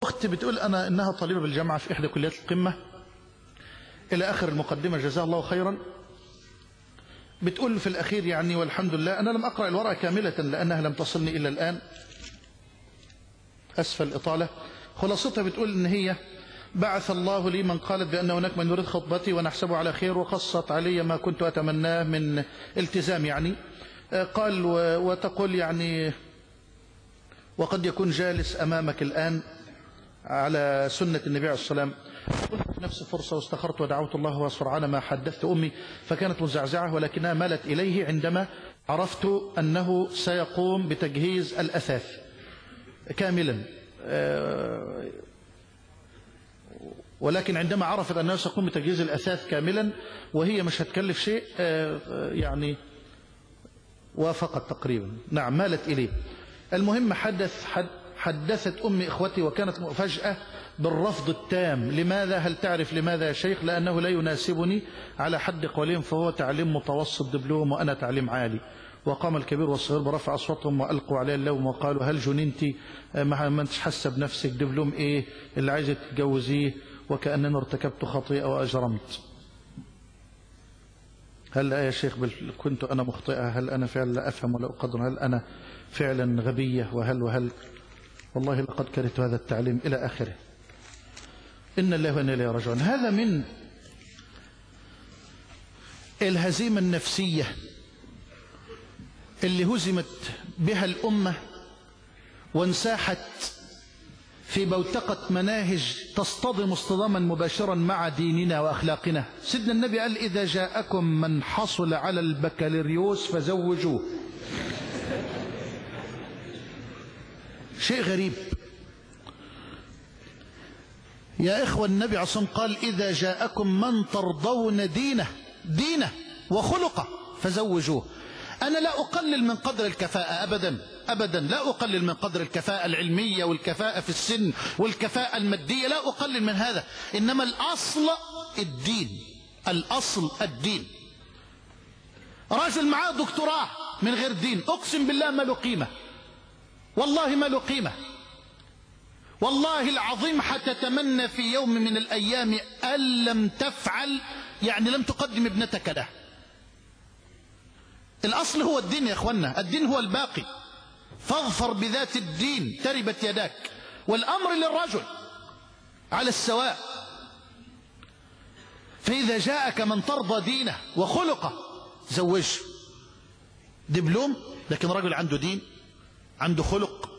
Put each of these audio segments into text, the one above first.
أخت بتقول إنها طالبة بالجامعة في إحدى كليات القمة، إلى آخر المقدمة جزاها الله خيرا. بتقول في الأخير يعني والحمد لله، أنا لم أقرأ الورقة كاملة لأنها لم تصلني إلا الآن، أسفل الإطالة. خلاصتها بتقول إن هي بعث الله لي من قالت بأن هناك من يريد خطبتي ونحسبه على خير، وقصت علي ما كنت أتمناه من التزام يعني. قال وتقول يعني وقد يكون جالس أمامك الآن على سنة النبي عليه الصلاة والسلام. قلت نفس فرصة واستخرت ودعوت الله وسرعان ما حدثت أمي، فكانت مزعزعة ولكنها مالت إليه عندما عرفت أنه سيقوم بتجهيز الأثاث كاملا، ولكن عندما عرفت أنه سيقوم بتجهيز الأثاث كاملا وهي مش هتكلف شيء يعني وافقت تقريبا. نعم مالت إليه. المهم حدثت أمي إخوتي وكانت مفاجأة بالرفض التام. لماذا؟ هل تعرف لماذا يا شيخ؟ لأنه لا يناسبني على حد قولهم، فهو تعليم متوسط دبلوم وأنا تعليم عالي. وقام الكبير والصغير برفع أصواتهم وألقوا عليه اللوم وقالوا هل جننتي؟ ما انتش حاسة بنفسك؟ دبلوم إيه اللي عايزة تتجوزيه؟ وكأننا ارتكبت خطيئة وأجرمت. هل يا شيخ كنت أنا مخطئة؟ هل أنا فعلا لا أفهم ولا أقدر؟ هل أنا فعلا غبية؟ وهل والله لقد كرهت هذا التعليم إلى آخره. إن الله وإنا إليه راجعون. هذا من الهزيمة النفسية اللي هزمت بها الأمة وانساحت في بوتقة مناهج تصطدم اصطداما مباشرا مع ديننا وأخلاقنا. سيدنا النبي قال إذا جاءكم من حصل على البكالوريوس فزوجوه. شيء غريب يا إخوة. النبي عليه الصلاة والسلام قال إذا جاءكم من ترضون دينه وخلقه فزوجوه. أنا لا أقلل من قدر الكفاءة أبدا أبدا، لا أقلل من قدر الكفاءة العلمية والكفاءة في السن والكفاءة المادية، لا أقلل من هذا، إنما الأصل الدين. الأصل الدين. راجل معاه دكتوراه من غير دين أقسم بالله ما له قيمة، والله ما له قيمة. والله العظيم حتتمنى في يوم من الأيام أن لم تفعل، يعني لم تقدم ابنتك له. الأصل هو الدين يا أخوانا، الدين هو الباقي. فاظفر بذات الدين تربت يداك. والأمر للرجل على السواء. فإذا جاءك من ترضى دينه وخلقه زوجه. دبلوم لكن رجل عنده دين عنده خلق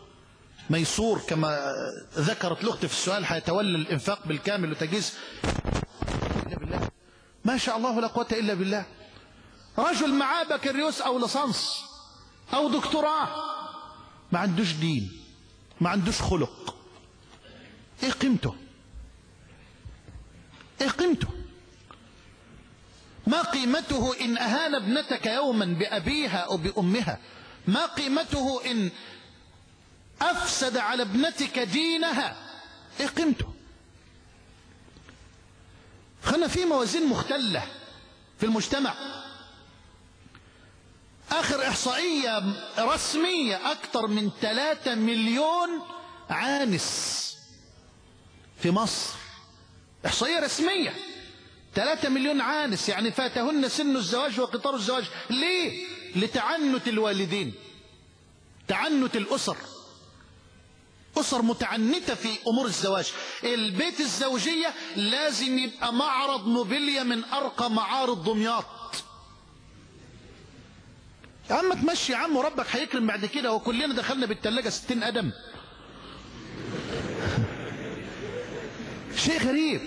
ميسور كما ذكرت الأخت في السؤال، حيتولى الإنفاق بالكامل وتجهيز. بالله ما شاء الله لا قوة إلا بالله. رجل معاه بكالوريوس أو ليسانس أو دكتوراه ما عندوش دين ما عندوش خلق. إيه قيمته؟ إيه قيمته؟ ما قيمته إن أهان ابنتك يوما بأبيها أو بأمها؟ ما قيمته إن أفسد على ابنتك دينها؟ إيه قيمته؟ خلنا في موازين مختلة في المجتمع. آخر إحصائية رسمية أكثر من 3 مليون عانس في مصر. إحصائية رسمية 3 مليون عانس، يعني فاتهن سن الزواج وقطار الزواج. ليه؟ لتعنت الوالدين، تعنت الأسر، أسر متعنتة في أمور الزواج. البيت الزوجية لازم يبقى معرض موبيليا من أرقى معارض دمياط. يا عم تمشي يا عم وربك هيكرم بعد كده. وكلنا دخلنا بالثلاجة 60 قدم. شيء غريب.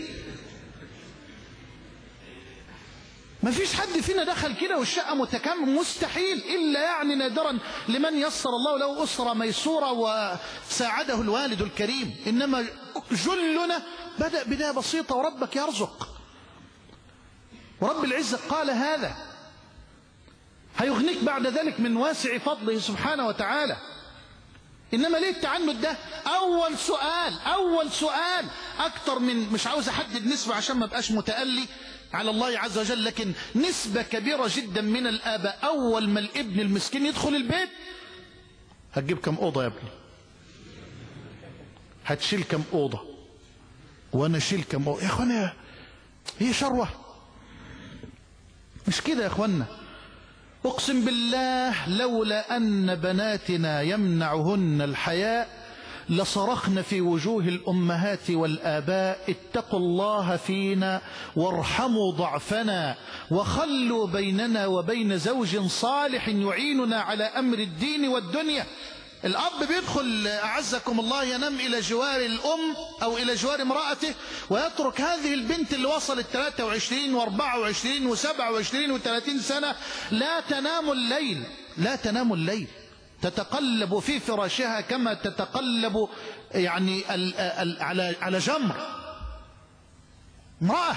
ما فيش حد فينا دخل كده والشقة متكامل، مستحيل، إلا يعني نادرا لمن يسر الله له أسرة ميسورة وساعده الوالد الكريم. إنما جلنا بدأ بداية بسيطة وربك يرزق. ورب العزة قال هذا هيغنيك بعد ذلك من واسع فضله سبحانه وتعالى. إنما ليه التعنت ده؟ أول سؤال أكتر من، مش عاوز أحدد نسبة عشان ما بقاش متألي على الله عز وجل، لكن نسبة كبيرة جدا من الآباء أول ما الابن المسكين يدخل البيت هتجيب كم أوضة يا ابني؟ هتشيل كم أوضة وأنا أشيل كم أوضة؟ يا أخوانا هي شروة مش كده يا أخوانا. أقسم بالله لولا أن بناتنا يمنعهن الحياء لصرخن في وجوه الأمهات والآباء اتقوا الله فينا وارحموا ضعفنا وخلوا بيننا وبين زوج صالح يعيننا على أمر الدين والدنيا. الأب بيدخل أعزكم الله ينام إلى جوار الأم أو إلى جوار امرأته ويترك هذه البنت اللي وصلت 23 و24 و27 و30 سنة لا تنام الليل، لا تنام الليل، تتقلب في فراشها كما تتقلب يعني على جمر. امرأة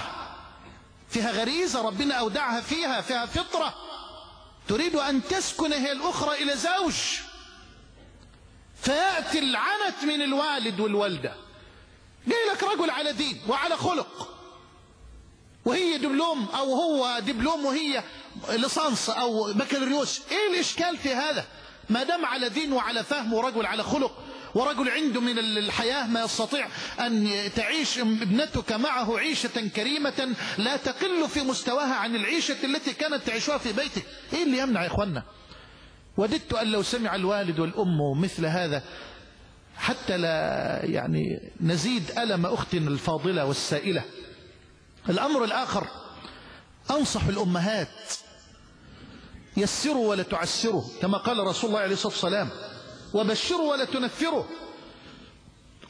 فيها غريزة ربنا أودعها فيها فطرة تريد أن تسكن هي الأخرى إلى زوج، فيأتي العنت من الوالد والوالدة. جاي لك رجل على دين وعلى خلق وهي دبلوم أو هو دبلوم وهي ليسانس أو بكالوريوس، إيه الإشكال في هذا؟ ما دام على دين وعلى فهم ورجل على خلق ورجل عنده من الحياة ما يستطيع أن تعيش ابنتك معه عيشة كريمة لا تقل في مستواها عن العيشة التي كانت تعيشها في بيتك. إيه اللي يمنع يا إخوانا؟ وددت أن لو سمع الوالد والأم مثل هذا حتى لا يعني نزيد ألم أختنا الفاضلة والسائلة. الأمر الآخر أنصح الأمهات يسروا ولا تعسروا كما قال رسول الله عليه الصلاة والسلام، وبشروا ولا تنفروا.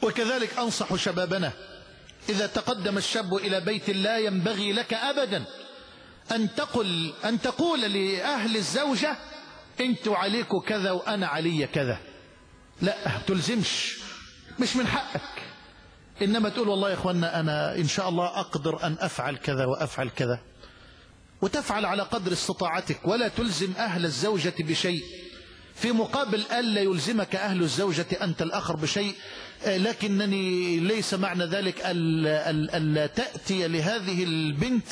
وكذلك أنصح شبابنا إذا تقدم الشاب إلى بيت لا ينبغي لك أبدا أن تقول لأهل الزوجة أنتوا عليكم كذا وأنا علي كذا، لا تلزمش، مش من حقك، إنما تقول والله يا إخوانا أنا إن شاء الله أقدر أن أفعل كذا وأفعل كذا، وتفعل على قدر استطاعتك، ولا تلزم أهل الزوجة بشيء في مقابل ألا يلزمك أهل الزوجة أنت الآخر بشيء. لكنني ليس معنى ذلك ألا تأتي لهذه البنت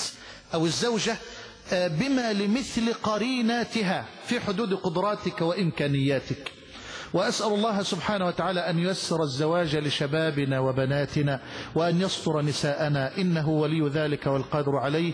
أو الزوجة بما لمثل قريناتها في حدود قدراتك وإمكانياتك. وأسأل الله سبحانه وتعالى أن ييسر الزواج لشبابنا وبناتنا وأن يستر نساءنا، إنه ولي ذلك والقادر عليه.